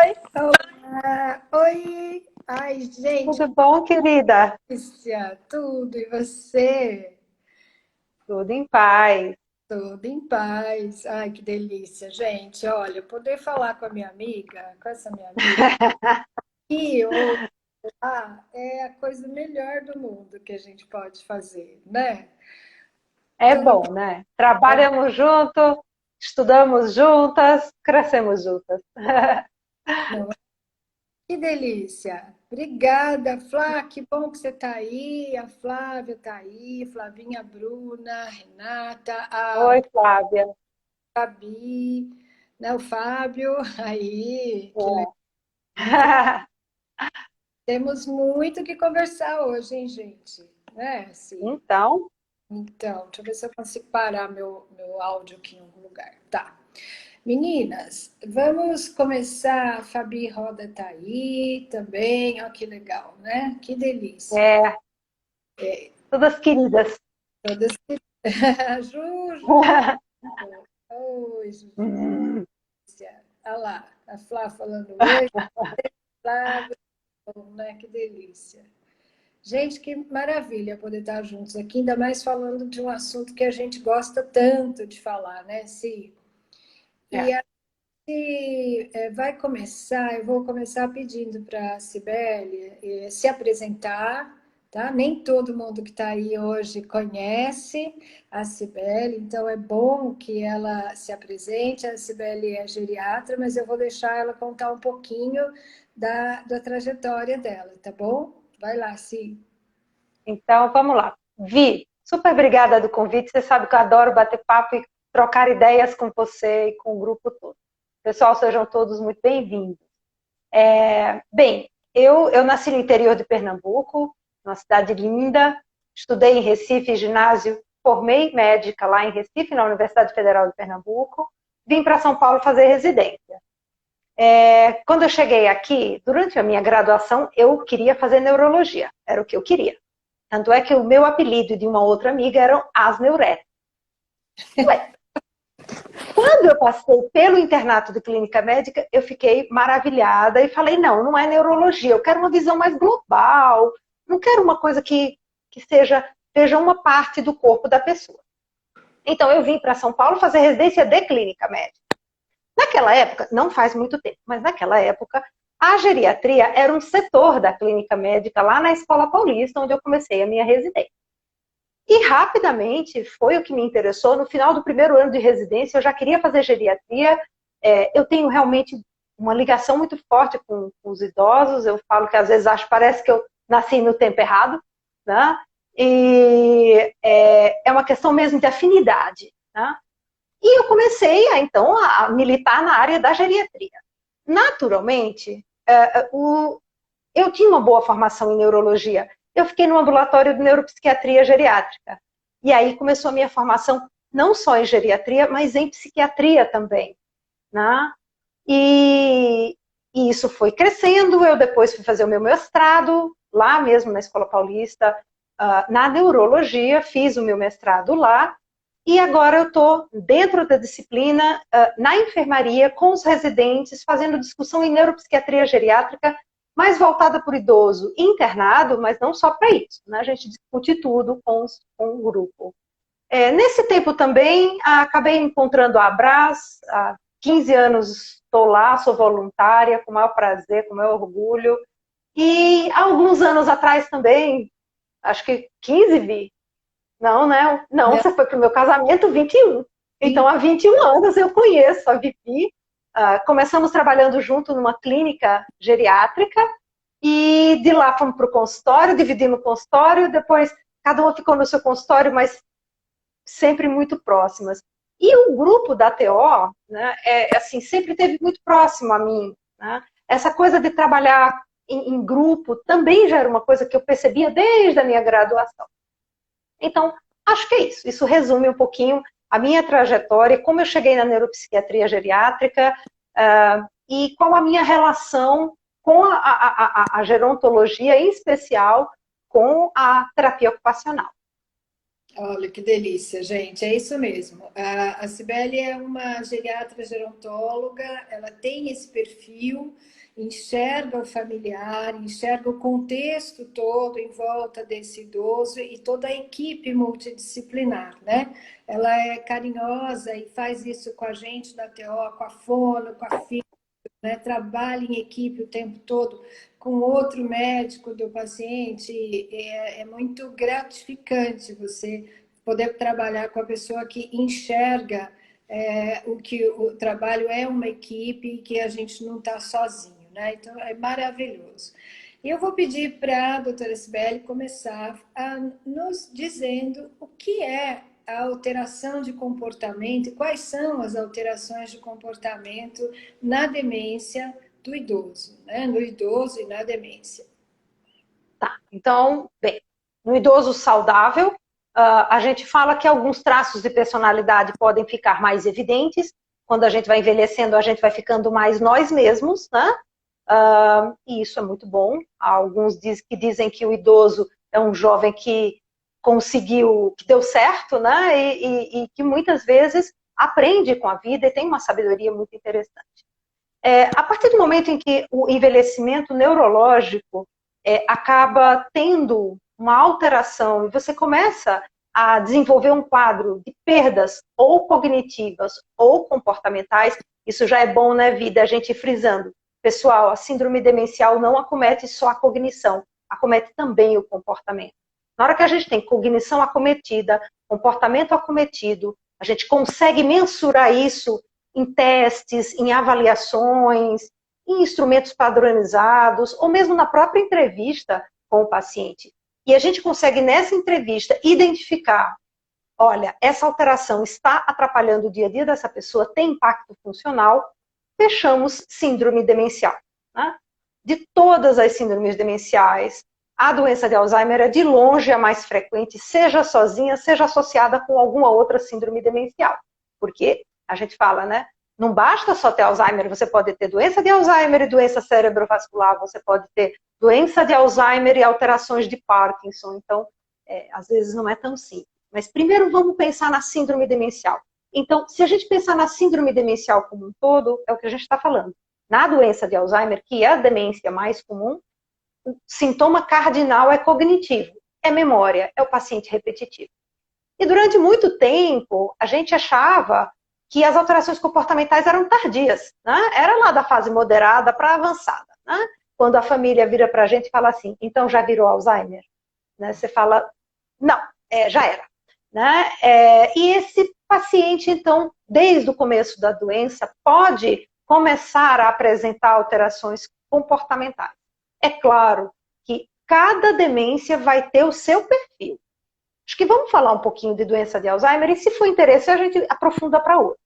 Oi, Olá, oi! Ai, gente, tudo bom, querida? delícia, tudo, e você? Tudo em paz. Tudo em paz. Ai, que delícia, gente. Olha, poder falar com a minha amiga, com essa minha amiga, e ou lá é a coisa melhor do mundo que a gente pode fazer, né? É Tudo bom, né? Trabalhamos juntos, estudamos juntas, crescemos juntas. bom. Que delícia. Obrigada, Flá, que bom que você está aí. A Flávia está aí, Flavinha, a Bruna, a Renata, a Oi, Flávia. Gabi, né, o Fábio, aí, que legal. É. Temos muito que conversar hoje, hein, gente? Né, assim, Então, então, deixa eu ver se eu consigo parar meu áudio aqui em algum lugar. Tá. Meninas, vamos começar. A Fabi Roda tá aí também, ó, que legal, né? Que delícia. é, todas queridas. Todas. Juju! Oi, Juju. Hum. Olha lá, a Flá falando oi, Flávia, né? Que delícia. Gente, que maravilha poder estar juntos aqui, ainda mais falando de um assunto que a gente gosta tanto de falar, né, Si? É. E a vai começar, eu vou começar pedindo para a Cibele se apresentar, tá? Nem todo mundo que está aí hoje conhece a Cibele, então é bom que ela se apresente. A Cibele é geriatra, mas eu vou deixar ela contar um pouquinho da trajetória dela, tá bom? Vai lá, Si. Então, vamos lá. Vi, super obrigada do convite. Você sabe que eu adoro bater papo e trocar ideias com você e com o grupo todo. Pessoal, sejam todos muito bem-vindos. Bem, eu nasci no interior de Pernambuco, numa cidade linda, estudei em Recife, ginásio, formei médica lá em Recife, na Universidade Federal de Pernambuco, vim para São Paulo fazer residência. Quando eu cheguei aqui, durante a minha graduação, eu queria fazer neurologia, era o que eu queria. Tanto é que o meu apelido de uma outra amiga eram as neuréticas. Quando eu passei pelo internato de clínica médica, eu fiquei maravilhada e falei, não, não é neurologia, eu quero uma visão mais global, não quero uma coisa que seja uma parte do corpo da pessoa. Então eu vim para São Paulo fazer residência de clínica médica. Naquela época, não faz muito tempo, mas naquela época, a geriatria era um setor da clínica médica lá na Escola Paulista, onde eu comecei a minha residência. E rapidamente foi o que me interessou. No final do primeiro ano de residência, eu já queria fazer geriatria. Eu tenho realmente uma ligação muito forte com os idosos. Eu falo que às vezes parece que eu nasci no tempo errado, né? E é uma questão mesmo de afinidade, né? E eu comecei, então, a militar na área da geriatria. Naturalmente, eu tinha uma boa formação em neurologia. Eu fiquei no ambulatório de neuropsiquiatria geriátrica. E aí começou a minha formação não só em geriatria, mas em psiquiatria também, né? E, e isso foi crescendo. Eu depois fui fazer o meu mestrado, lá mesmo na Escola Paulista, na neurologia, fiz o meu mestrado lá. E agora eu estou dentro da disciplina, na enfermaria, com os residentes, fazendo discussão em neuropsiquiatria geriátrica, mais voltada para o idoso internado, mas não só para isso, né? A gente discute tudo com o grupo. Nesse tempo também, acabei encontrando a Abras, há 15 anos estou lá, sou voluntária, com o maior prazer, com o maior orgulho. E há alguns anos atrás também, acho que 15, Vi, não, né? Não, Não, você foi para o meu casamento 21. Então, sim. há 21 anos eu conheço a Vivi. Começamos trabalhando junto numa clínica geriátrica e de lá fomos para o consultório, dividimos o consultório, depois cada uma ficou no seu consultório, mas sempre muito próximas. E o grupo da TO, né, assim, sempre esteve muito próximo a mim. Né? Essa coisa de trabalhar em grupo também já era uma coisa que eu percebia desde a minha graduação. Então, acho que é isso. Isso resume um pouquinho a minha trajetória, como eu cheguei na neuropsiquiatria geriátrica e qual a minha relação com a gerontologia, em especial com a terapia ocupacional. Olha que delícia, gente, é isso mesmo. A Cibele é uma geriatra gerontóloga, ela tem esse perfil, enxerga o familiar, enxerga o contexto todo em volta desse idoso e toda a equipe multidisciplinar, né? Ela é carinhosa e faz isso com a gente da TO, com a fono, com a né, trabalha em equipe o tempo todo com outro médico do paciente, é muito gratificante você poder trabalhar com a pessoa que enxerga o que o trabalho é uma equipe e que a gente não está sozinho, né? Então é maravilhoso. E eu vou pedir para a doutora Sibeli começar a nos dizendo o que é a alteração de comportamento, quais são as alterações de comportamento na demência do idoso, né? No idoso e na demência. Tá, então, bem, no idoso saudável, a gente fala que alguns traços de personalidade podem ficar mais evidentes. Quando a gente vai envelhecendo, a gente vai ficando mais nós mesmos, né? E isso é muito bom. Alguns que dizem que o idoso é um jovem que conseguiu, que deu certo, né? E que muitas vezes aprende com a vida e tem uma sabedoria muito interessante. A partir do momento em que o envelhecimento neurológico acaba tendo uma alteração e você começa a desenvolver um quadro de perdas ou cognitivas ou comportamentais, isso já é bom na vida, a gente ir frisando. Pessoal, a síndrome demencial não acomete só a cognição, acomete também o comportamento. Na hora que a gente tem cognição acometida, comportamento acometido, a gente consegue mensurar isso em testes, em avaliações, em instrumentos padronizados, ou mesmo na própria entrevista com o paciente. E a gente consegue, nessa entrevista, identificar, olha, essa alteração está atrapalhando o dia a dia dessa pessoa, tem impacto funcional, fechamos síndrome demencial. Né? De todas as síndromes demenciais, a doença de Alzheimer é de longe a mais frequente, seja sozinha, seja associada com alguma outra síndrome demencial. Porque a gente fala, né? Não basta só ter Alzheimer, você pode ter doença de Alzheimer e doença cerebrovascular, você pode ter doença de Alzheimer e alterações de Parkinson. Então, às vezes não é tão simples. Mas primeiro vamos pensar na síndrome demencial. Então, se a gente pensar na síndrome demencial como um todo, é o que a gente está falando. Na doença de Alzheimer, que é a demência mais comum, o sintoma cardinal é cognitivo, é memória, é o paciente repetitivo. E durante muito tempo, a gente achava que as alterações comportamentais eram tardias, né? Era lá da fase moderada para avançada, né? Quando a família vira para a gente e fala assim, então já virou Alzheimer? Né? Você fala, não, já era. Né? E esse paciente, então, desde o começo da doença, pode começar a apresentar alterações comportamentais. É claro que cada demência vai ter o seu perfil. Acho que vamos falar um pouquinho de doença de Alzheimer e, se for interesse, a gente aprofunda para outra.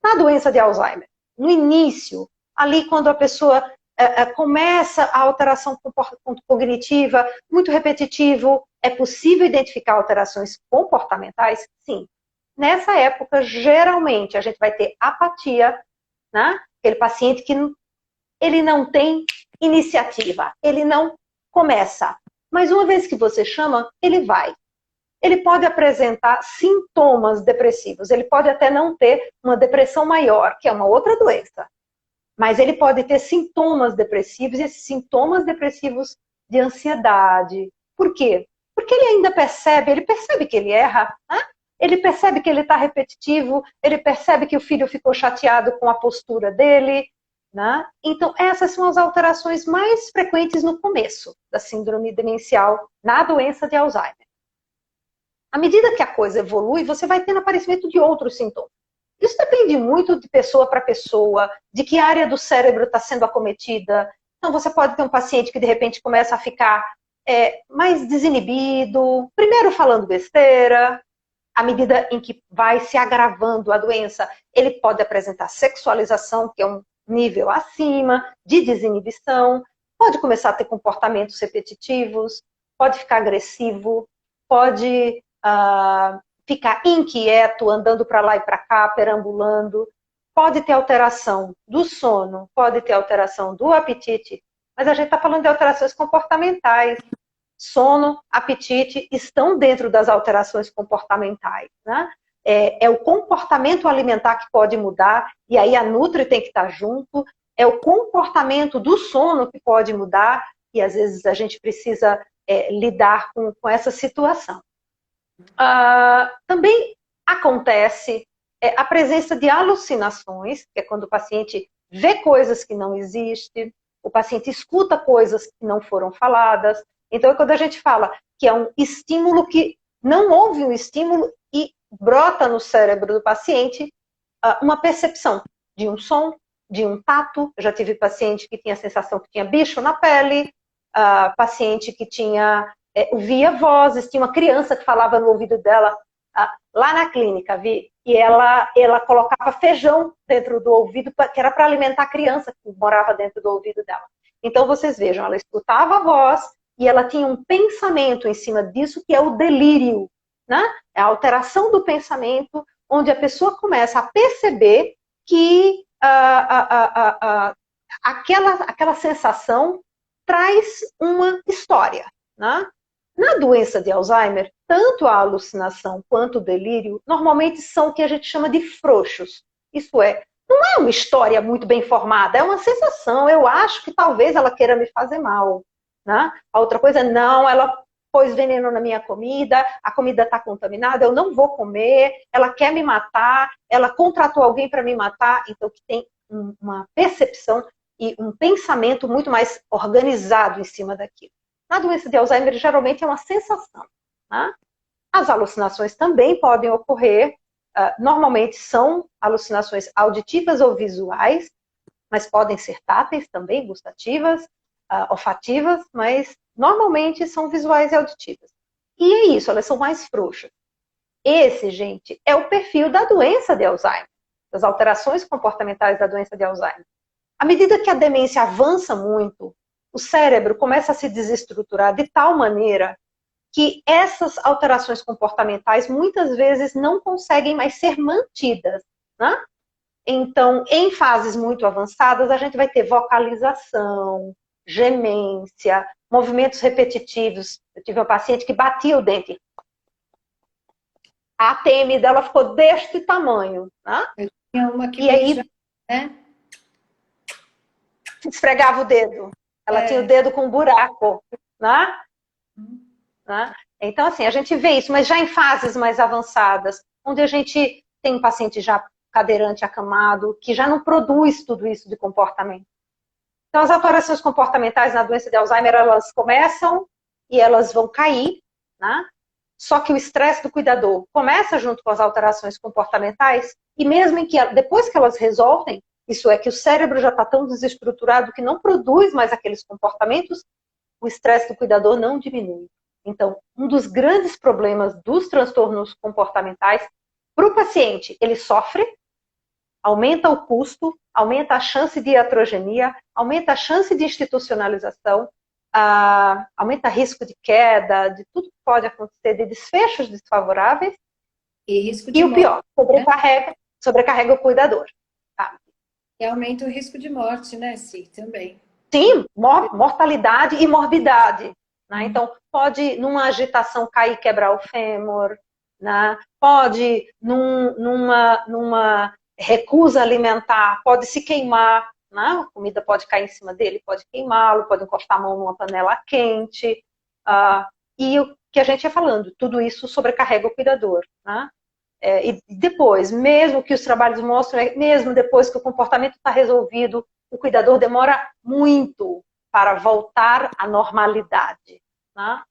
Na doença de Alzheimer, no início, ali quando a pessoa começa a alteração cognitiva, muito repetitivo, é possível identificar alterações comportamentais? Sim. Nessa época, geralmente, a gente vai ter apatia, né? Aquele paciente que ele não tem iniciativa, ele não começa. Mas uma vez que você chama, ele vai. Ele pode apresentar sintomas depressivos, ele pode até não ter uma depressão maior, que é uma outra doença, mas ele pode ter sintomas depressivos, e esses sintomas depressivos de ansiedade. Por quê? Porque ele percebe que ele erra, né? Ele percebe que ele está repetitivo, ele percebe que o filho ficou chateado com a postura dele, né? Então, essas são as alterações mais frequentes no começo da síndrome demencial na doença de Alzheimer. À medida que a coisa evolui, você vai tendo aparecimento de outros sintomas. Isso depende muito de pessoa para pessoa, de que área do cérebro está sendo acometida. Então, você pode ter um paciente que, de repente, começa a ficar mais desinibido, primeiro falando besteira. À medida em que vai se agravando a doença, ele pode apresentar sexualização, que é um nível acima, de desinibição. Pode começar a ter comportamentos repetitivos, pode ficar agressivo, pode ficar inquieto, andando para lá e para cá, perambulando. Pode ter alteração do sono, pode ter alteração do apetite, mas a gente está falando de alterações comportamentais. sono, apetite estão dentro das alterações comportamentais, né? É o comportamento alimentar que pode mudar, e aí a Nutri tem que estar junto, é o comportamento do sono que pode mudar, e às vezes a gente precisa lidar com essa situação. Também acontece a presença de alucinações, que é quando o paciente vê coisas que não existem, o paciente escuta coisas que não foram faladas. Então, quando a gente fala que é um estímulo que não houve um estímulo e brota no cérebro do paciente uma percepção de um som, de um tato. Eu já tive paciente que tinha a sensação que tinha bicho na pele, paciente que ouvia vozes, tinha uma criança que falava no ouvido dela lá na clínica, e ela colocava feijão dentro do ouvido, que era para alimentar a criança que morava dentro do ouvido dela. Então, vocês vejam, ela escutava a voz e ela tinha um pensamento em cima disso, que é o delírio, né? É a alteração do pensamento, onde a pessoa começa a perceber que aquela sensação traz uma história, né? Na doença de Alzheimer, tanto a alucinação quanto o delírio, normalmente são o que a gente chama de frouxos. Isso não é uma história muito bem formada, é uma sensação. Eu acho que talvez ela queira me fazer mal, né? A outra coisa, não, ela pôs veneno na minha comida, a comida está contaminada, eu não vou comer, ela quer me matar, ela contratou alguém para me matar. Então, que tem uma percepção e um pensamento muito mais organizado em cima daquilo. Na doença de Alzheimer, geralmente é uma sensação, né? As alucinações também podem ocorrer, normalmente são alucinações auditivas ou visuais, mas podem ser táteis também, gustativas, olfativas, mas normalmente são visuais e auditivas. E é isso, elas são mais frouxas. Esse, gente, é o perfil da doença de Alzheimer, das alterações comportamentais da doença de Alzheimer. À medida que a demência avança muito, o cérebro começa a se desestruturar de tal maneira que essas alterações comportamentais muitas vezes não conseguem mais ser mantidas, né? Então, em fases muito avançadas, a gente vai ter vocalização, gemência, movimentos repetitivos. Eu tive uma paciente que batia o dente. A ATM dela ficou deste tamanho, né? Eu tinha uma que e aí, né? esfregava o dedo. Ela tinha o dedo com um buraco, né? Né? Então, assim, a gente vê isso, mas já em fases mais avançadas, onde a gente tem um paciente já cadeirante, acamado, que já não produz tudo isso de comportamento. Então, as alterações comportamentais na doença de Alzheimer, elas começam e elas vão cair, né? Só que o estresse do cuidador começa junto com as alterações comportamentais, e mesmo depois que elas resolvem, isso é que o cérebro já está tão desestruturado que não produz mais aqueles comportamentos, o estresse do cuidador não diminui. Então, um dos grandes problemas dos transtornos comportamentais para o paciente, ele sofre, aumenta o custo, aumenta a chance de iatrogenia, aumenta a chance de institucionalização, aumenta o risco de queda, de tudo que pode acontecer, de desfechos desfavoráveis. E risco de morte, o pior, sobrecarrega o cuidador. Tá? E aumenta o risco de morte, né, Si, também. Sim, mortalidade e morbidade. Né? Então, pode, numa agitação, cair e quebrar o fêmur, né? Pode, numa recusa alimentar, pode se queimar, né? A comida pode cair em cima dele, pode queimá-lo, pode encostar a mão numa panela quente. E o que a gente ia falando, tudo isso sobrecarrega o cuidador. Né? E depois, mesmo que os trabalhos mostram, mesmo depois que o comportamento está resolvido, o cuidador demora muito para voltar à normalidade. Né?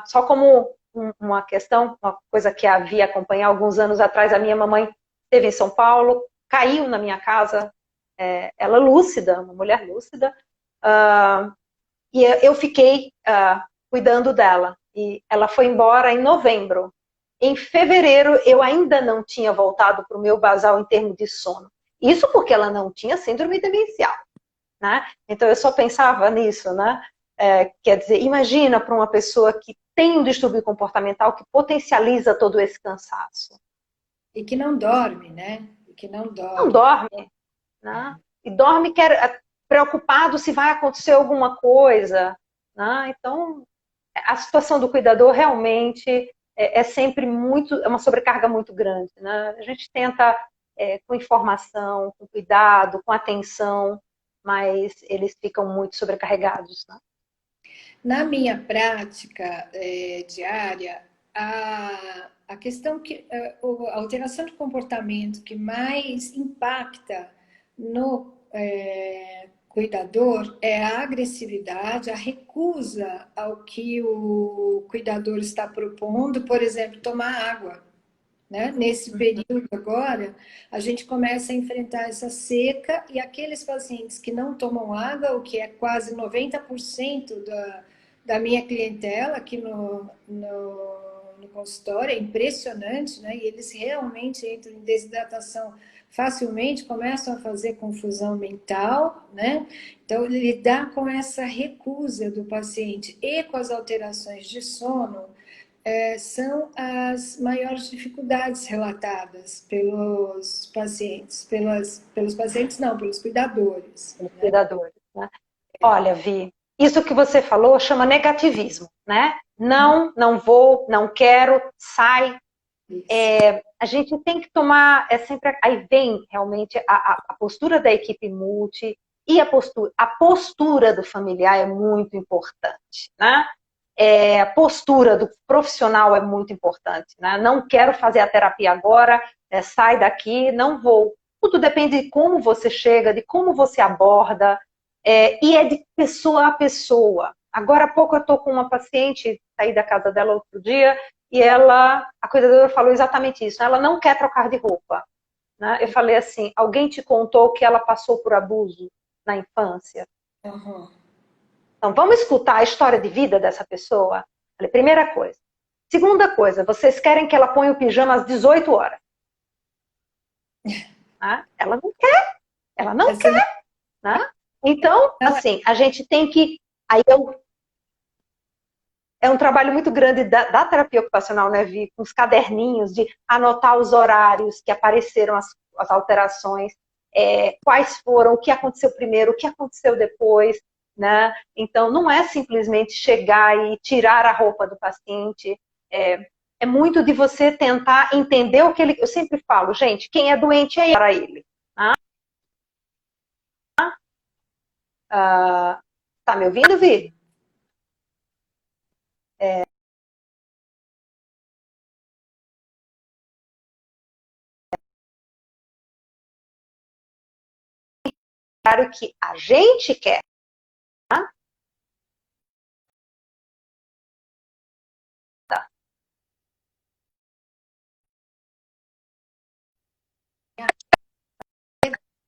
Só como uma questão, uma coisa que havia acompanhado alguns anos atrás, a minha mamãe esteve em São Paulo, caiu na minha casa, ela lúcida, uma mulher lúcida, e eu fiquei cuidando dela. E ela foi embora em novembro. Em fevereiro, eu ainda não tinha voltado para o meu basal em termos de sono. Isso porque ela não tinha síndrome demencial. Né? Então, eu só pensava nisso. Né? Quer dizer, imagina para uma pessoa que tem um distúrbio comportamental que potencializa todo esse cansaço. E que não dorme, né? E que não dorme. Não dorme. Né? E dorme preocupado se vai acontecer alguma coisa. Né? Então, a situação do cuidador realmente é sempre é uma sobrecarga muito grande, né? A gente tenta com informação, com cuidado, com atenção, mas eles ficam muito sobrecarregados, né? Na minha prática diária, a questão que a alteração de comportamento que mais impacta no cuidador é a agressividade, a recusa ao que o cuidador está propondo, por exemplo, tomar água. Né? Nesse período agora, a gente começa a enfrentar essa seca e aqueles pacientes que não tomam água, o que é quase 90% da minha clientela aqui no consultório, é impressionante, né? E eles realmente entram em desidratação facilmente, começam a fazer confusão mental, né? Então, lidar com essa recusa do paciente e com as alterações de sono são as maiores dificuldades relatadas pelos pacientes, pelos pacientes não, pelos cuidadores. Pelos cuidadores, né? Olha, Vi, isso que você falou chama negativismo, né? Não, não vou, não quero, sai. A gente tem que tomar, sempre, aí vem realmente a postura da equipe multi e a postura do familiar é muito importante, né? A postura do profissional é muito importante, né? Não quero fazer a terapia agora, sai daqui, não vou. Tudo depende de como você chega, de como você aborda, e é de pessoa a pessoa. Agora há pouco eu estou com uma paciente, saí da casa dela outro dia, e a cuidadora falou exatamente isso, ela não quer trocar de roupa. Né? Eu falei assim, alguém te contou que ela passou por abuso na infância? Uhum. Então, vamos escutar a história de vida dessa pessoa? Falei, primeira coisa. Segunda coisa, vocês querem que ela ponha o pijama às 18 horas? Né? Ela não quer, ela não quer. Né? Então, assim, a gente tem que... Aí é um trabalho muito grande da terapia ocupacional, né, Vi? Com os caderninhos de anotar os horários que apareceram, as alterações, quais foram, o que aconteceu primeiro, o que aconteceu depois, né? Então, não é simplesmente chegar e tirar a roupa do paciente, é muito de você tentar entender o que ele... Eu sempre falo, gente, quem é doente é para ele. Tá me ouvindo, Vi? Claro que a gente quer. Tá?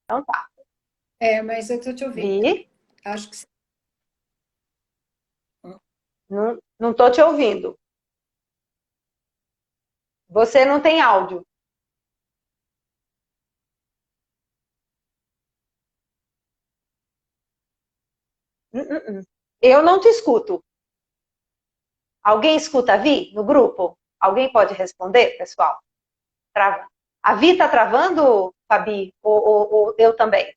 Então tá. Mas eu estou te ouvindo. Vi? Acho que sim. Não estou te ouvindo. Você não tem áudio. Eu não te escuto. Alguém escuta a Vi no grupo? Alguém pode responder, pessoal? Trava. A Vi está travando, Fabi? Ou eu também?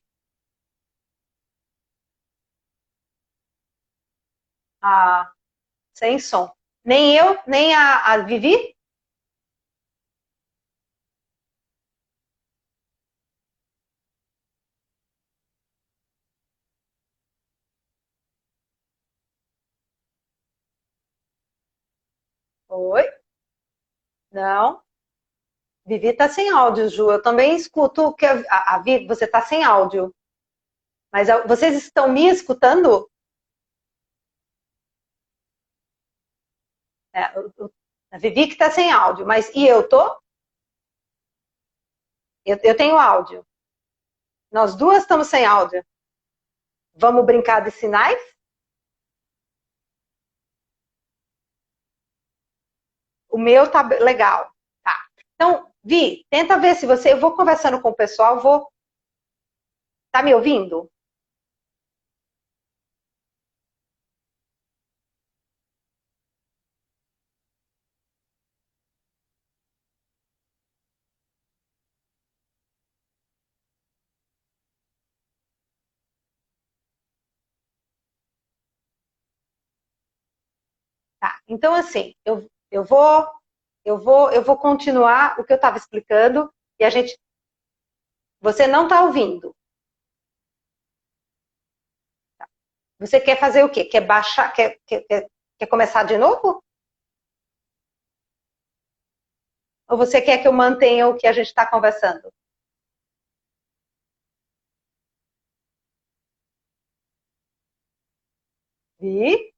Ah, sem som. Nem eu, nem a Vivi? Oi? Não. Vivi está sem áudio, Ju. Eu também escuto que a Vi, você está sem áudio. Mas vocês estão me escutando? É, a Vivi que está sem áudio, mas e eu tô? Eu tenho áudio. Nós duas estamos sem áudio. Vamos brincar de sinais? O meu tá legal. Tá. Então, Vi, tenta ver se você. Eu vou conversando com o pessoal, vou. Tá me ouvindo? Tá. Então, assim, eu vou continuar o que eu estava explicando e a gente... Você não está ouvindo. Você quer fazer o quê? Quer baixar? Quer começar de novo? Ou você quer que eu mantenha o que a gente está conversando? Vi?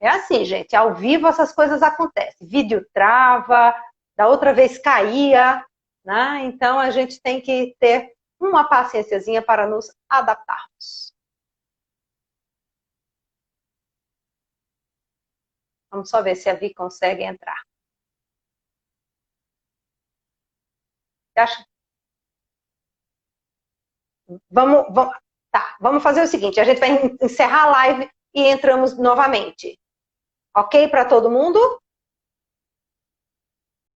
É assim, gente, ao vivo essas coisas acontecem. Vídeo trava, da outra vez caía, né? Então a gente tem que ter uma paciênciazinha para nos adaptarmos. Vamos só ver se a Vi consegue entrar. Você acha? Vamos fazer o seguinte, a gente vai encerrar a live e entramos novamente. Ok para todo mundo?